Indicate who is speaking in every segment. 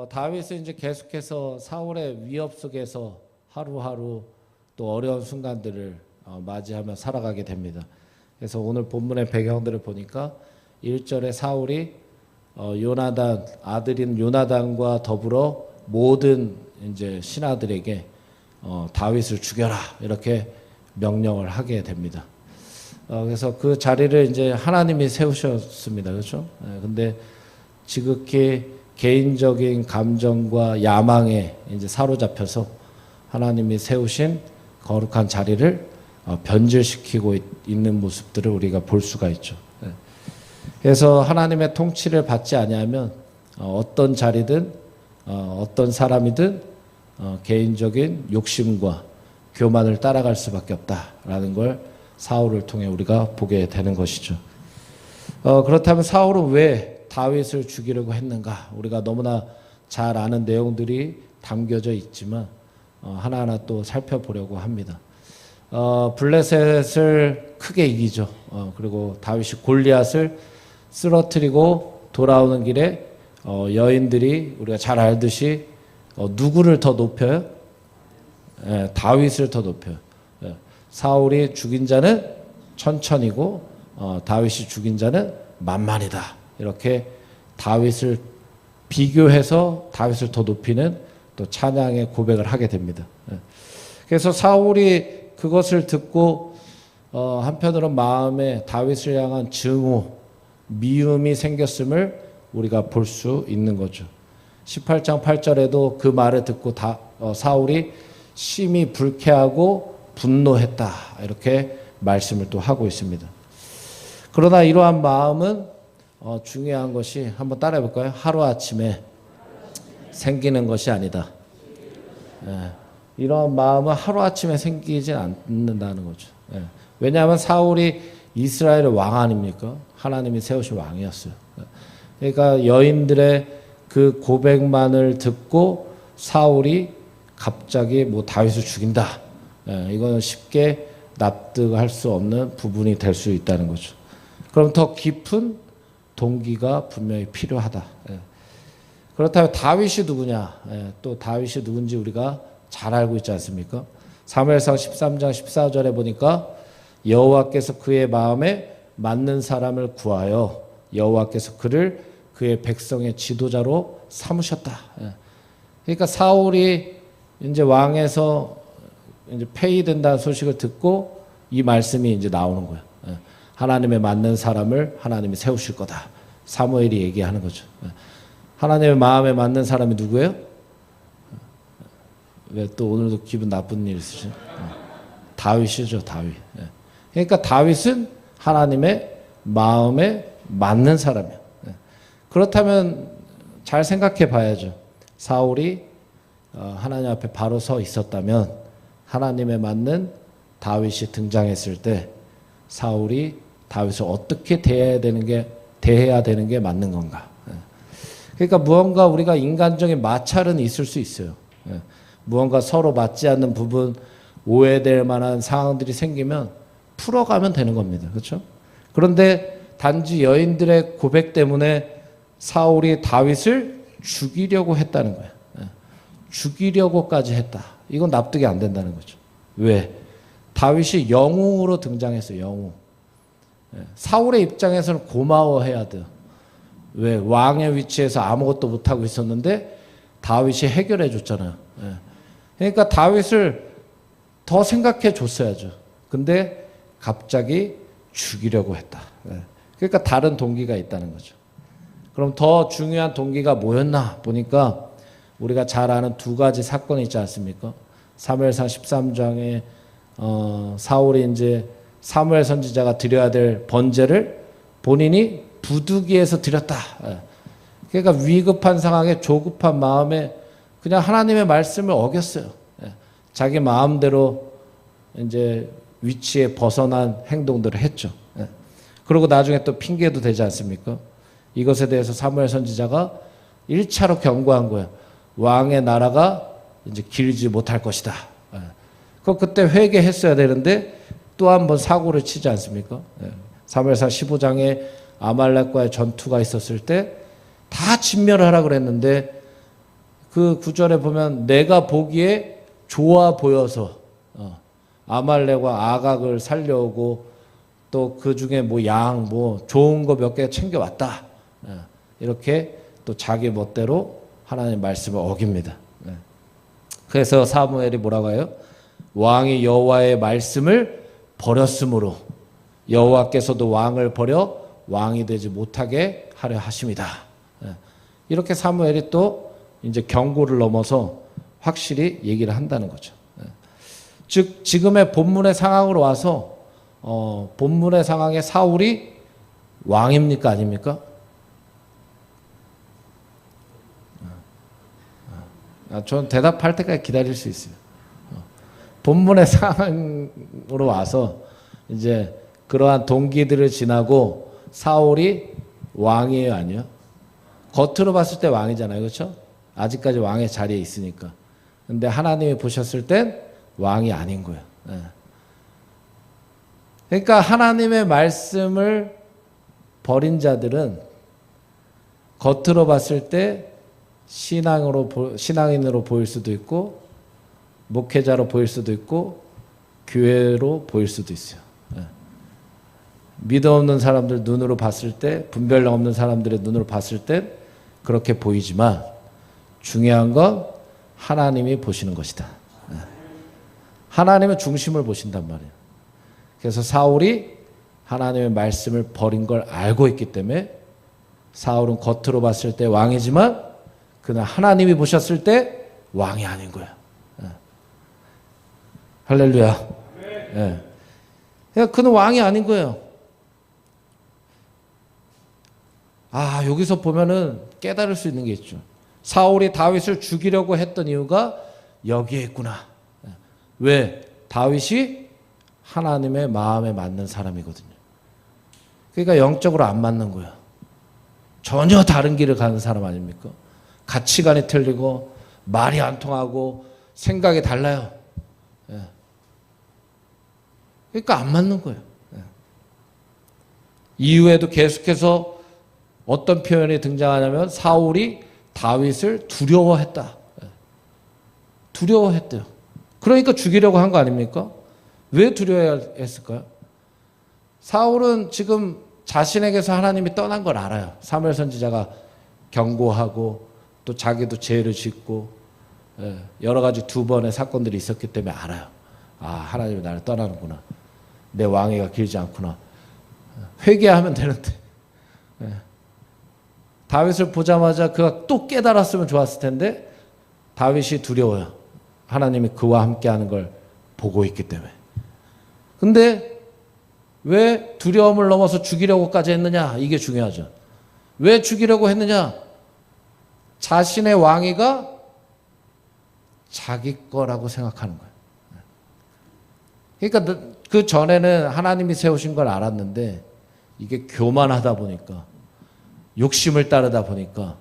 Speaker 1: 다윗은 이제 계속해서 사울의 위협 속에서 하루하루 또 어려운 순간들을 맞이하며 살아가게 됩니다. 그래서 오늘 본문의 배경들을 보니까 1절에 사울이 요나단 아들인 요나단과 더불어 모든 이제 신하들에게 다윗을 죽여라 이렇게 명령을 하게 됩니다. 그래서 그 자리를 이제 하나님이 세우셨습니다. 그렇죠? 근데 지극히 개인적인 감정과 야망에 이제 사로잡혀서 하나님이 세우신 거룩한 자리를 변질시키고 있는 모습들을 우리가 볼 수가 있죠. 그래서 하나님의 통치를 받지 아니하면 어떤 자리든 어떤 사람이든 개인적인 욕심과 교만을 따라갈 수밖에 없다라는 걸 사울을 통해 우리가 보게 되는 것이죠. 그렇다면 사울은 왜 다윗을 죽이려고 했는가? 우리가 너무나 잘 아는 내용들이 담겨져 있지만 하나하나 또 살펴보려고 합니다. 블레셋을 크게 이기죠. 그리고 다윗이 골리앗을 쓰러뜨리고 돌아오는 길에 여인들이 우리가 잘 알듯이 누구를 더 높여요? 다윗을 더 높여요. 사울이 죽인 자는 천천히고 다윗이 죽인 자는 만만이다. 이렇게 다윗을 비교해서 다윗을 더 높이는 또 찬양의 고백을 하게 됩니다. 그래서 사울이 그것을 듣고 한편으로 마음에 다윗을 향한 증오, 미움이 생겼음을 우리가 볼 수 있는 거죠. 18장 8절에도 그 말을 듣고 사울이 심히 불쾌하고 분노했다 이렇게 말씀을 또 하고 있습니다. 그러나 이러한 마음은 중요한 것이 한번 따라해 볼까요? 하루아침에 생기는 것이 아니다. 이러한 마음은 하루아침에 생기지 않는다는 거죠. 왜냐하면 사울이 이스라엘의 왕 아닙니까? 하나님이 세우신 왕이었어요. 그러니까 여인들의 그 고백만을 듣고 사울이 갑자기 뭐 다윗을 죽인다. 이거는 쉽게 납득할 수 없는 부분이 될 수 있다는 거죠. 그럼 더 깊은 동기가 분명히 필요하다. 그렇다면 다윗이 누구냐? 또 다윗이 누군지 우리가 잘 알고 있지 않습니까? 사무엘상 13장 14절에 보니까 여호와께서 그의 마음에 맞는 사람을 구하여 여호와께서 그를 그의 백성의 지도자로 삼으셨다. 그러니까 사울이 이제 왕에서 이제 폐위된다는 소식을 듣고 이 말씀이 이제 나오는 거예요. 하나님의 맞는 사람을 하나님이 세우실 거다. 사무엘이 얘기하는 거죠. 하나님의 마음에 맞는 사람이 누구예요? 왜 또 오늘도 기분 나쁜 일 있으시죠? 다윗이죠, 다윗. 그러니까 다윗은 하나님의 마음에 맞는 사람이에요. 그렇다면 잘 생각해 봐야죠. 사울이 하나님 앞에 바로 서 있었다면 하나님에 맞는 다윗이 등장했을 때 사울이 다윗을 어떻게 대해야 되는 게 맞는 건가? 그러니까 무언가 우리가 인간적인 마찰은 있을 수 있어요. 무언가 서로 맞지 않는 부분, 오해될 만한 상황들이 생기면 풀어가면 되는 겁니다. 그렇죠? 그런데 단지 여인들의 고백 때문에 사울이 다윗을 죽이려고 했다는 거예요. 죽이려고까지 했다. 이건 납득이 안 된다는 거죠. 왜? 다윗이 영웅으로 등장했어요. 영웅. 사울의 입장에서는 고마워해야 돼요. 왜? 왕의 위치에서 아무것도 못하고 있었는데 다윗이 해결해 줬잖아요. 그러니까 다윗을 더 생각해 줬어야죠. 근데 갑자기 죽이려고 했다. 그러니까 다른 동기가 있다는 거죠. 그럼 더 중요한 동기가 뭐였나 보니까 우리가 잘 아는 두 가지 사건이 있지 않습니까? 사무엘상 13장에 사울이 이제 사무엘 선지자가 드려야 될 번제를 본인이 부두기에서 드렸다. 그러니까 위급한 상황에 조급한 마음에 그냥 하나님의 말씀을 어겼어요. 자기 마음대로 이제 위치에 벗어난 행동들을 했죠. 그리고 나중에 또 핑계도 되지 않습니까? 이것에 대해서 사무엘 선지자가 1차로 경고한 거예요. 왕의 나라가 이제 길지 못할 것이다. 그때 회개했어야 되는데 또 한 번 사고를 치지 않습니까? 사무엘상 15장에 아말렉과의 전투가 있었을 때 다 진멸을 하라 그랬는데 그 구절에 보면 내가 보기에 좋아 보여서 아말렉과 아각을 살려오고 또 그 중에 뭐 양 뭐 좋은 거 몇 개 챙겨왔다. 이렇게 또 자기 멋대로 하나님 말씀을 어깁니다. 그래서 사무엘이 뭐라고 해요? 왕이 여호와의 말씀을 버렸으므로 여호와께서도 왕을 버려 왕이 되지 못하게 하려 하심이다. 이렇게 사무엘이 또 이제 경고를 넘어서 확실히 얘기를 한다는 거죠. 즉 지금의 본문의 상황으로 와서 본문의 상황에 사울이 왕입니까 아닙니까? 저는 대답할 때까지 기다릴 수 있어요. 본문의 상황으로 와서 이제 그러한 동기들을 지나고 사울이 왕이에요, 아니요? 겉으로 봤을 때 왕이잖아요, 그렇죠? 아직까지 왕의 자리에 있으니까. 근데 하나님이 보셨을 땐 왕이 아닌 거예요. 그러니까 하나님의 말씀을 버린 자들은 겉으로 봤을 때 신앙인으로 보일 수도 있고 목회자로 보일 수도 있고 교회로 보일 수도 있어요. 믿음 없는 사람들 눈으로 봤을 때, 분별력 없는 사람들의 눈으로 봤을 때 그렇게 보이지만 중요한 건 하나님이 보시는 것이다. 하나님은 중심을 보신단 말이에요. 그래서 사울이 하나님의 말씀을 버린 걸 알고 있기 때문에 사울은 겉으로 봤을 때 왕이지만 그는 하나님이 보셨을 때 왕이 아닌 거예요. 할렐루야. 그는 왕이 아닌 거예요. 여기서 보면은 깨달을 수 있는 게 있죠. 사울이 다윗을 죽이려고 했던 이유가 여기에 있구나. 왜? 다윗이 하나님의 마음에 맞는 사람이거든요. 그러니까 영적으로 안 맞는 거예요. 전혀 다른 길을 가는 사람 아닙니까? 가치관이 틀리고 말이 안 통하고 생각이 달라요. 그러니까 안 맞는 거예요. 이후에도 계속해서 어떤 표현이 등장하냐면 사울이 다윗을 두려워했다. 두려워했대요. 그러니까 죽이려고 한 거 아닙니까? 왜 두려워했을까요? 사울은 지금 자신에게서 하나님이 떠난 걸 알아요. 사무엘 선지자가 경고하고 또 자기도 죄를 짓고 여러 가지 두 번의 사건들이 있었기 때문에 알아요. 하나님이 나를 떠나는구나. 내 왕위가 길지 않구나. 회개하면 되는데 다윗을 보자마자 그가 또 깨달았으면 좋았을 텐데 다윗이 두려워요. 하나님이 그와 함께하는 걸 보고 있기 때문에. 근데 왜 두려움을 넘어서 죽이려고까지 했느냐? 이게 중요하죠. 왜 죽이려고 했느냐? 자신의 왕위가 자기 거라고 생각하는 거예요. 그러니까 그 전에는 하나님이 세우신 걸 알았는데 이게 교만하다 보니까 욕심을 따르다 보니까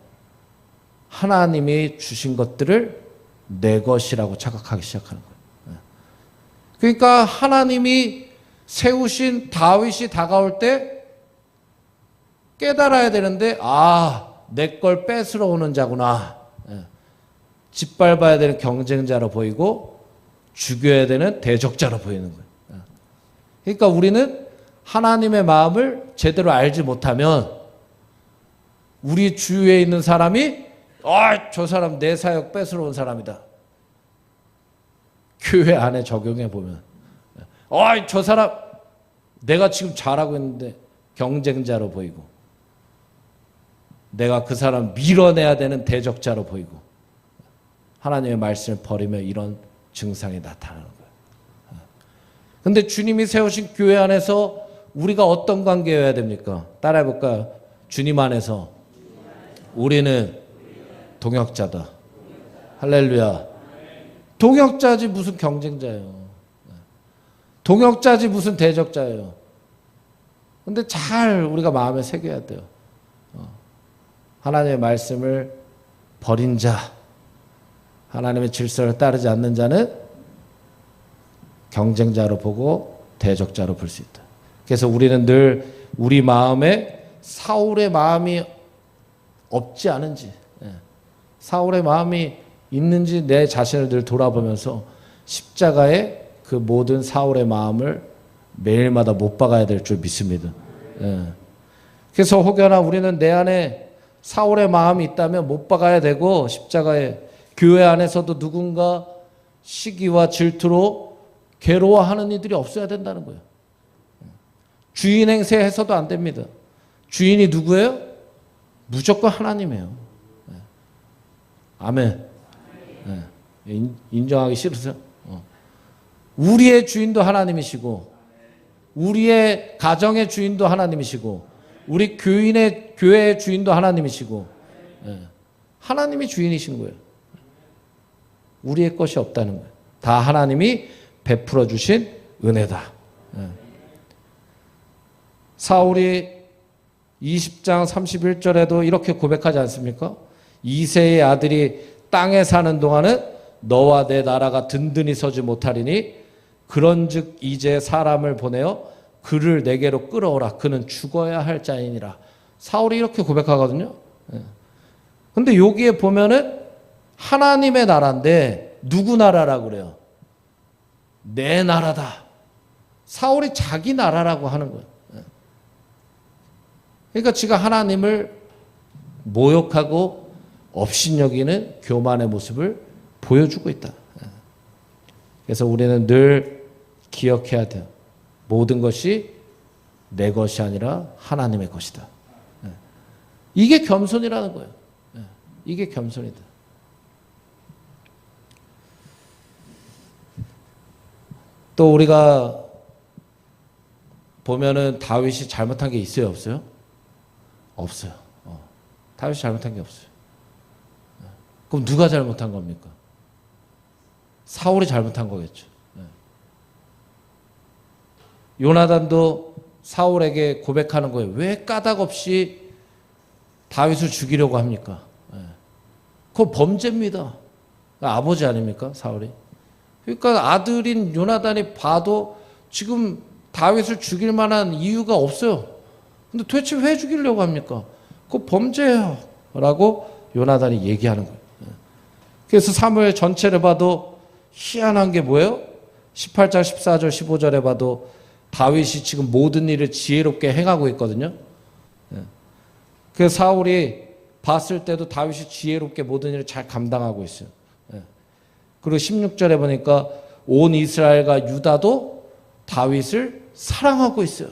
Speaker 1: 하나님이 주신 것들을 내 것이라고 착각하기 시작하는 거예요. 그러니까 하나님이 세우신 다윗이 다가올 때 깨달아야 되는데 내 걸 뺏으러 오는 자구나. 짓밟아야 되는 경쟁자로 보이고 죽여야 되는 대적자로 보이는 거예요. 그러니까 우리는 하나님의 마음을 제대로 알지 못하면 우리 주위에 있는 사람이 저 사람 내 사역 뺏으러 온 사람이다. 교회 안에 적용해 보면 저 사람 내가 지금 잘하고 있는데 경쟁자로 보이고 내가 그 사람 밀어내야 되는 대적자로 보이고 하나님의 말씀을 버리며 이런 증상이 나타나는 거예요. 그런데 주님이 세우신 교회 안에서 우리가 어떤 관계여야 됩니까? 따라해볼까요? 주님 안에서 우리는 동역자다. 할렐루야. 동역자지 무슨 경쟁자예요. 동역자지 무슨 대적자예요. 근데 잘 우리가 마음에 새겨야 돼요. 하나님의 말씀을 버린 자, 하나님의 질서를 따르지 않는 자는 경쟁자로 보고 대적자로 볼 수 있다. 그래서 우리는 늘 우리 마음에 사울의 마음이 없지 않은지, 사울의 마음이 있는지 내 자신을 늘 돌아보면서 십자가의 그 모든 사울의 마음을 매일마다 못 박아야 될 줄 믿습니다. 예. 그래서 혹여나 우리는 내 안에 사울의 마음이 있다면 못 박아야 되고, 십자가에 교회 안에서도 누군가 시기와 질투로 괴로워하는 이들이 없어야 된다는 거예요. 주인 행세해서도 안 됩니다. 주인이 누구예요? 무조건 하나님이에요. 아멘. 인정하기 싫으세요? 우리의 주인도 하나님이시고, 우리의 가정의 주인도 하나님이시고, 우리 교회의 주인도 하나님이시고, 하나님이 주인이신 거예요. 우리의 것이 없다는 거예요. 다 하나님이 베풀어 주신 은혜다. 사울이 20장 31절에도 이렇게 고백하지 않습니까? 이새의 아들이 땅에 사는 동안은 너와 내 나라가 든든히 서지 못하리니 그런즉 이제 사람을 보내어 그를 내게로 끌어오라. 그는 죽어야 할 자이니라. 사울이 이렇게 고백하거든요. 근데 여기에 보면은 하나님의 나라인데 누구 나라라고 그래요? 내 나라다. 사울이 자기 나라라고 하는 거예요. 그러니까 지가 하나님을 모욕하고 업신여기는 교만의 모습을 보여주고 있다. 그래서 우리는 늘 기억해야 돼요. 모든 것이 내 것이 아니라 하나님의 것이다. 이게 겸손이라는 거예요. 이게 겸손이다. 또 우리가 보면은 다윗이 잘못한 게 있어요, 없어요? 없어요. 다윗이 잘못한 게 없어요. 그럼 누가 잘못한 겁니까? 사울이 잘못한 거겠죠. 요나단도 사울에게 고백하는 거예요. 왜 까닭 없이 다윗을 죽이려고 합니까? 그건 범죄입니다. 아버지 아닙니까? 사울이. 그러니까 아들인 요나단이 봐도 지금 다윗을 죽일 만한 이유가 없어요. 근데 도대체 왜 죽이려고 합니까? 그거 범죄예요. 라고 요나단이 얘기하는 거예요. 그래서 사무엘 전체를 봐도 희한한 게 뭐예요? 18장 14절 15절에 봐도 다윗이 지금 모든 일을 지혜롭게 행하고 있거든요. 그래서 사울이 봤을 때도 다윗이 지혜롭게 모든 일을 잘 감당하고 있어요. 그리고 16절에 보니까 온 이스라엘과 유다도 다윗을 사랑하고 있어요.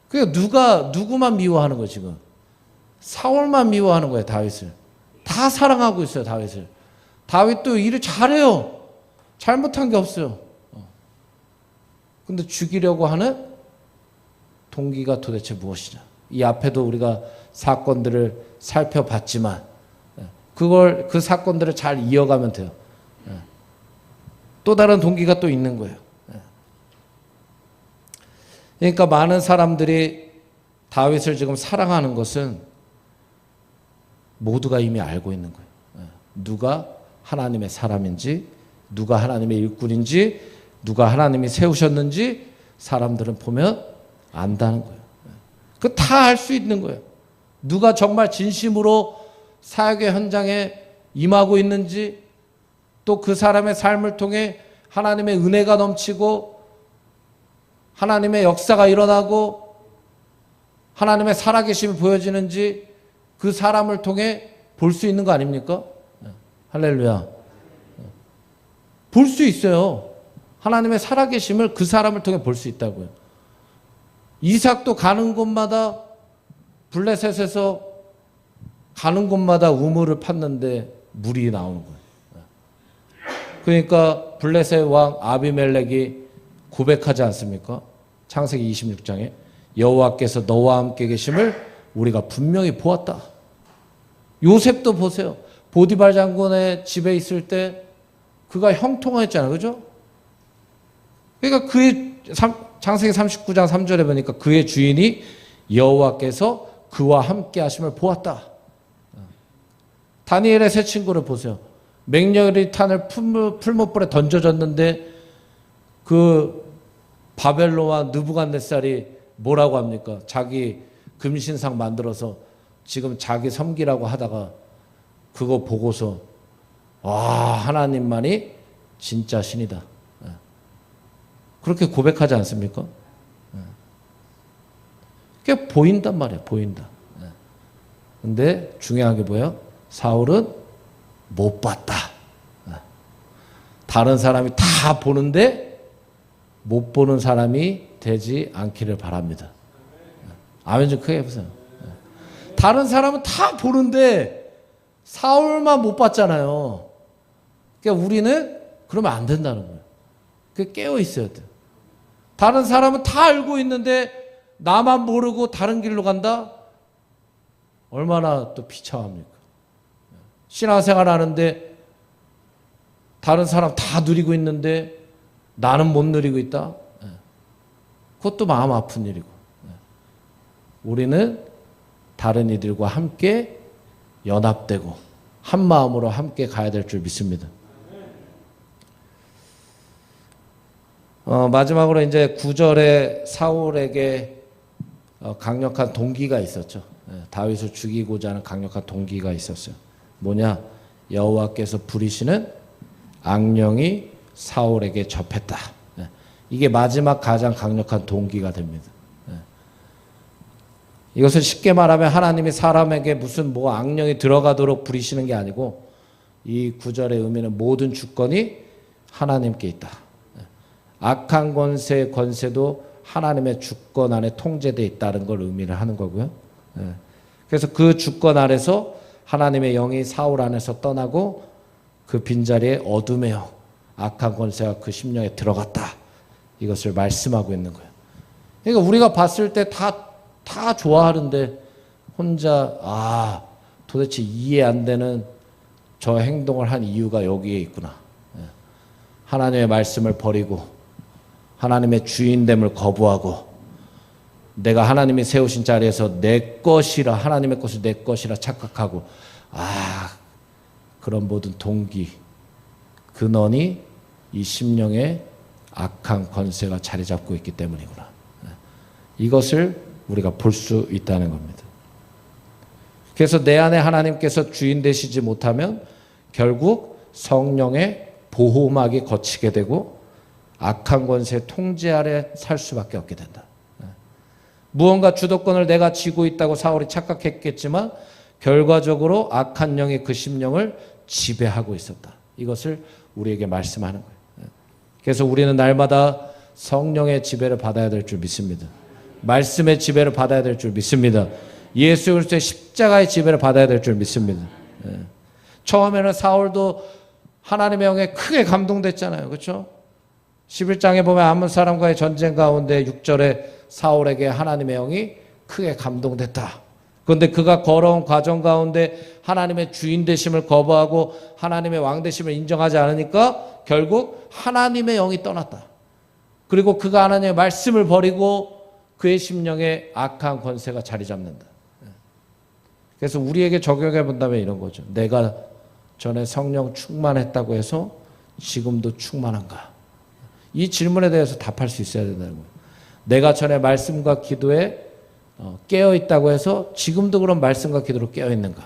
Speaker 1: 그러니까 누구만 미워하는 거예요, 지금? 사울만 미워하는 거예요, 다윗을. 다 사랑하고 있어요, 다윗을. 다윗도 일을 잘해요. 잘못한 게 없어요. 근데 죽이려고 하는 동기가 도대체 무엇이냐? 이 앞에도 우리가 사건들을 살펴봤지만 그 사건들을 잘 이어가면 돼요. 또 다른 동기가 또 있는 거예요. 그러니까 많은 사람들이 다윗을 지금 사랑하는 것은 모두가 이미 알고 있는 거예요. 누가 하나님의 사람인지, 누가 하나님의 일꾼인지, 누가 하나님이 세우셨는지 사람들은 보면 안다는 거예요. 그 다 알 수 있는 거예요. 누가 정말 진심으로 사역의 현장에 임하고 있는지, 또 그 사람의 삶을 통해 하나님의 은혜가 넘치고 하나님의 역사가 일어나고 하나님의 살아계심이 보여지는지 그 사람을 통해 볼 수 있는 거 아닙니까? 할렐루야. 볼 수 있어요. 하나님의 살아계심을 그 사람을 통해 볼 수 있다고요. 이삭도 가는 곳마다 블레셋에서 가는 곳마다 우물을 팠는데 물이 나오는 거예요. 그러니까 블레셋 왕 아비멜렉이 고백하지 않습니까? 창세기 26장에 여호와께서 너와 함께 계심을 우리가 분명히 보았다. 요셉도 보세요. 보디발 장군의 집에 있을 때 그가 형통했잖아요. 그죠? 그러니까 그의 창세기 39장 3절에 보니까 그의 주인이 여호와께서 그와 함께 하심을 보았다. 다니엘의 세 친구를 보세요. 맹렬히 탄을 풀무불에 던져졌는데 그 바벨론과 느부갓네살이 뭐라고 합니까? 자기 금신상 만들어서 지금 자기 섬기라고 하다가 그거 보고서 하나님만이 진짜 신이다. 그렇게 고백하지 않습니까? 그게 보인단 말이에요. 보인다. 근데 중요한 게 뭐예요? 사울은 못 봤다. 다른 사람이 다 보는데 못 보는 사람이 되지 않기를 바랍니다. 아멘 좀 크게 해보세요. 다른 사람은 다 보는데 사울만 못 봤잖아요. 그러니까 우리는 그러면 안 된다는 거예요. 그 깨어 있어야 돼요. 다른 사람은 다 알고 있는데 나만 모르고 다른 길로 간다? 얼마나 또 비참합니까? 신앙생활 하는데 다른 사람 다 누리고 있는데 나는 못 누리고 있다? 그것도 마음 아픈 일이고. 우리는 다른 이들과 함께 연합되고 한 마음으로 함께 가야 될 줄 믿습니다. 마지막으로 이제 9절에 사울에게 강력한 동기가 있었죠. 다윗을 죽이고자 하는 강력한 동기가 있었어요. 뭐냐? 여호와께서 부리시는 악령이 사울에게 접했다. 이게 마지막 가장 강력한 동기가 됩니다. 이것을 쉽게 말하면 하나님이 사람에게 무슨 악령이 들어가도록 부리시는 게 아니고 이 구절의 의미는 모든 주권이 하나님께 있다. 악한 권세의 권세도 하나님의 주권 안에 통제되어 있다는 걸 의미를 하는 거고요. 그래서 그 주권 아래서 하나님의 영이 사울 안에서 떠나고 그 빈자리에 어둠의 영, 악한 권세가 그 심령에 들어갔다. 이것을 말씀하고 있는 거예요. 그러니까 우리가 봤을 때 다 좋아하는데 혼자 도대체 이해 안 되는 저 행동을 한 이유가 여기에 있구나. 하나님의 말씀을 버리고 하나님의 주인됨을 거부하고 내가 하나님이 세우신 자리에서 내 것이라 하나님의 것을 내 것이라 착각하고 그런 모든 동기 근원이 이 심령에 악한 권세가 자리 잡고 있기 때문이구나. 이것을 우리가 볼 수 있다는 겁니다. 그래서 내 안에 하나님께서 주인 되시지 못하면 결국 성령의 보호막이 거치게 되고 악한 권세 통제 아래 살 수밖에 없게 된다. 무언가 주도권을 내가 쥐고 있다고 사울이 착각했겠지만 결과적으로 악한 영이 그 심령을 지배하고 있었다. 이것을 우리에게 말씀하는 거예요. 그래서 우리는 날마다 성령의 지배를 받아야 될 줄 믿습니다. 말씀의 지배를 받아야 될 줄 믿습니다. 예수 그리스도의 십자가의 지배를 받아야 될 줄 믿습니다. 처음에는 사울도 하나님의 영에 크게 감동됐잖아요. 그렇죠? 11장에 보면 아몬 사람과의 전쟁 가운데 6절에 사울에게 하나님의 영이 크게 감동됐다. 그런데 그가 걸어온 과정 가운데 하나님의 주인 되심을 거부하고 하나님의 왕 되심을 인정하지 않으니까 결국 하나님의 영이 떠났다. 그리고 그가 하나님의 말씀을 버리고 그의 심령에 악한 권세가 자리 잡는다. 그래서 우리에게 적용해 본다면 이런 거죠. 내가 전에 성령 충만했다고 해서 지금도 충만한가? 이 질문에 대해서 답할 수 있어야 된다는 거예요. 내가 전에 말씀과 기도에 깨어있다고 해서 지금도 그런 말씀과 기도로 깨어있는가?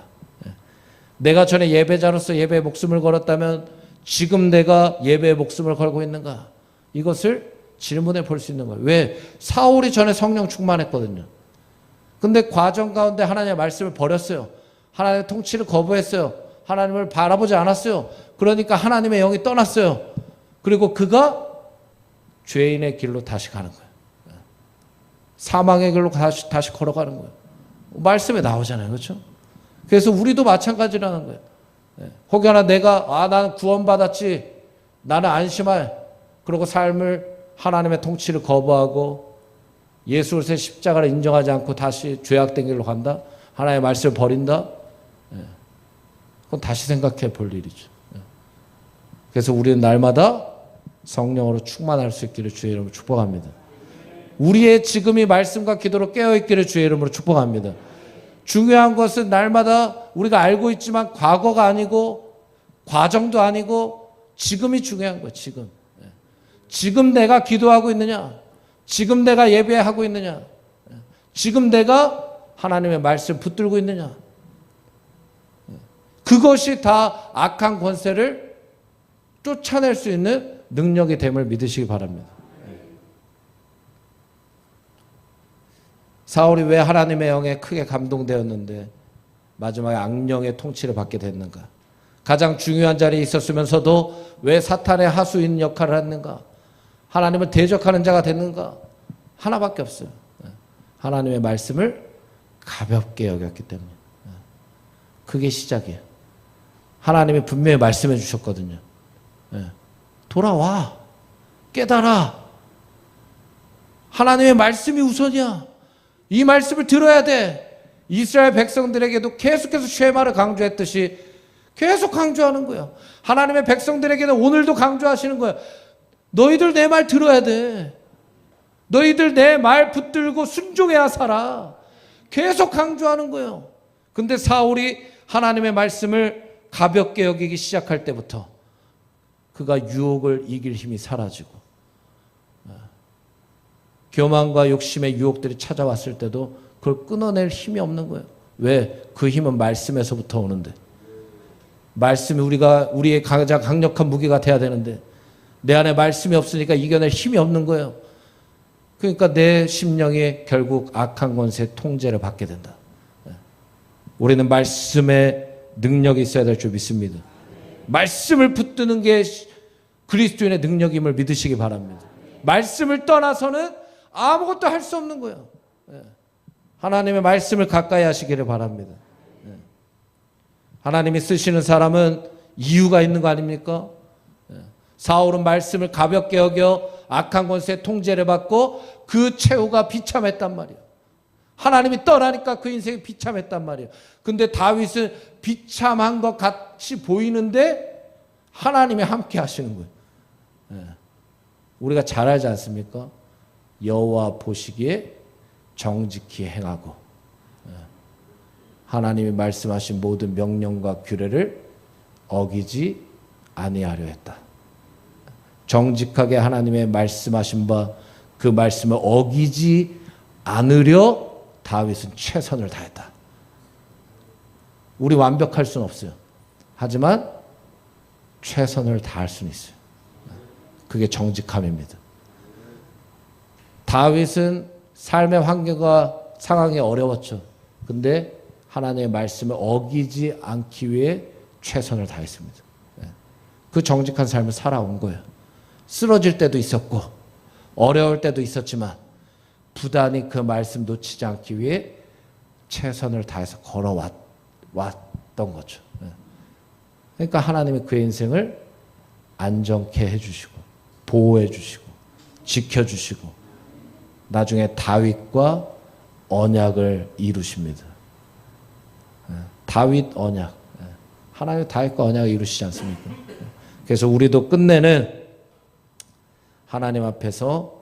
Speaker 1: 내가 전에 예배자로서 예배에 목숨을 걸었다면 지금 내가 예배에 목숨을 걸고 있는가? 이것을 질문해 볼 수 있는 거예요. 왜? 사울이 전에 성령 충만했거든요. 근데 과정 가운데 하나님의 말씀을 버렸어요. 하나님의 통치를 거부했어요. 하나님을 바라보지 않았어요. 그러니까 하나님의 영이 떠났어요. 그리고 그가 죄인의 길로 다시 가는 거예요. 사망의 길로 다시 걸어가는 거예요. 말씀에 나오잖아요. 그렇죠? 그래서 우리도 마찬가지라는 거예요. 혹여나 내가 나는 구원받았지, 나는 안심할, 그리고 삶을 하나님의 통치를 거부하고 예수 그리스도의 십자가를 인정하지 않고 다시 죄악된 길로 간다? 하나님의 말씀을 버린다? 그건 다시 생각해 볼 일이죠. 그래서 우리는 날마다 성령으로 충만할 수 있기를 주의 이름으로 축복합니다. 우리의 지금이 말씀과 기도로 깨어있기를 주의 이름으로 축복합니다. 중요한 것은 날마다 우리가 알고 있지만 과거가 아니고 과정도 아니고 지금이 중요한 거예요. 지금 내가 기도하고 있느냐? 지금 내가 예배하고 있느냐? 지금 내가 하나님의 말씀 붙들고 있느냐? 그것이 다 악한 권세를 쫓아낼 수 있는 능력이 됨을 믿으시기 바랍니다. 사울이 왜 하나님의 영에 크게 감동되었는데 마지막에 악령의 통치를 받게 됐는가? 가장 중요한 자리에 있었으면서도 왜 사탄의 하수인 역할을 했는가? 하나님을 대적하는 자가 됐는가? 하나밖에 없어요. 하나님의 말씀을 가볍게 여겼기 때문에. 그게 시작이에요. 하나님이 분명히 말씀해 주셨거든요. 돌아와. 깨달아. 하나님의 말씀이 우선이야. 이 말씀을 들어야 돼. 이스라엘 백성들에게도 계속해서 쉐마를 강조했듯이 계속 강조하는 거예요. 하나님의 백성들에게는 오늘도 강조하시는 거예요. 너희들 내 말 들어야 돼. 너희들 내 말 붙들고 순종해야 살아. 계속 강조하는 거예요. 근데 사울이 하나님의 말씀을 가볍게 여기기 시작할 때부터 그가 유혹을 이길 힘이 사라지고 교만과 욕심의 유혹들이 찾아왔을 때도 그걸 끊어낼 힘이 없는 거예요. 왜? 그 힘은 말씀에서부터 오는데. 말씀이 우리의 가장 강력한 무기가 돼야 되는데 내 안에 말씀이 없으니까 이겨낼 힘이 없는 거예요. 그러니까 내 심령이 결국 악한 권세의 통제를 받게 된다. 우리는 말씀의 능력이 있어야 될 줄 믿습니다. 말씀을 붙드는 게 그리스도인의 능력임을 믿으시기 바랍니다. 말씀을 떠나서는 아무것도 할 수 없는 거예요. 하나님의 말씀을 가까이 하시기를 바랍니다. 하나님이 쓰시는 사람은 이유가 있는 거 아닙니까? 사울은 말씀을 가볍게 여겨 악한 권세의 통제를 받고 그 최후가 비참했단 말이에요. 하나님이 떠나니까 그 인생이 비참했단 말이에요. 근데 다윗은 비참한 것 같이 보이는데 하나님이 함께 하시는 거예요. 우리가 잘 알지 않습니까? 여호와 보시기에 정직히 행하고 하나님이 말씀하신 모든 명령과 규례를 어기지 아니하려 했다. 정직하게 하나님의 말씀하신 바 그 말씀을 어기지 않으려 다윗은 최선을 다했다. 우리 완벽할 수는 없어요. 하지만 최선을 다할 수는 있어요. 그게 정직함입니다. 다윗은 삶의 환경과 상황이 어려웠죠. 근데 하나님의 말씀을 어기지 않기 위해 최선을 다했습니다. 그 정직한 삶을 살아온 거예요. 쓰러질 때도 있었고 어려울 때도 있었지만 부단히 그 말씀 놓치지 않기 위해 최선을 다해서 걸어왔던 거죠. 그러니까 하나님이 그의 인생을 안정케 해주시고 보호해주시고 지켜주시고 나중에 다윗과 언약을 이루십니다. 다윗 언약. 하나님 다윗과 언약을 이루시지 않습니까? 그래서 우리도 끝내는 하나님 앞에서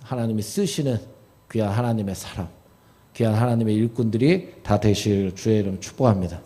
Speaker 1: 하나님이 쓰시는 귀한 하나님의 사람, 귀한 하나님의 일꾼들이 다 되실 주의 이름 축복합니다.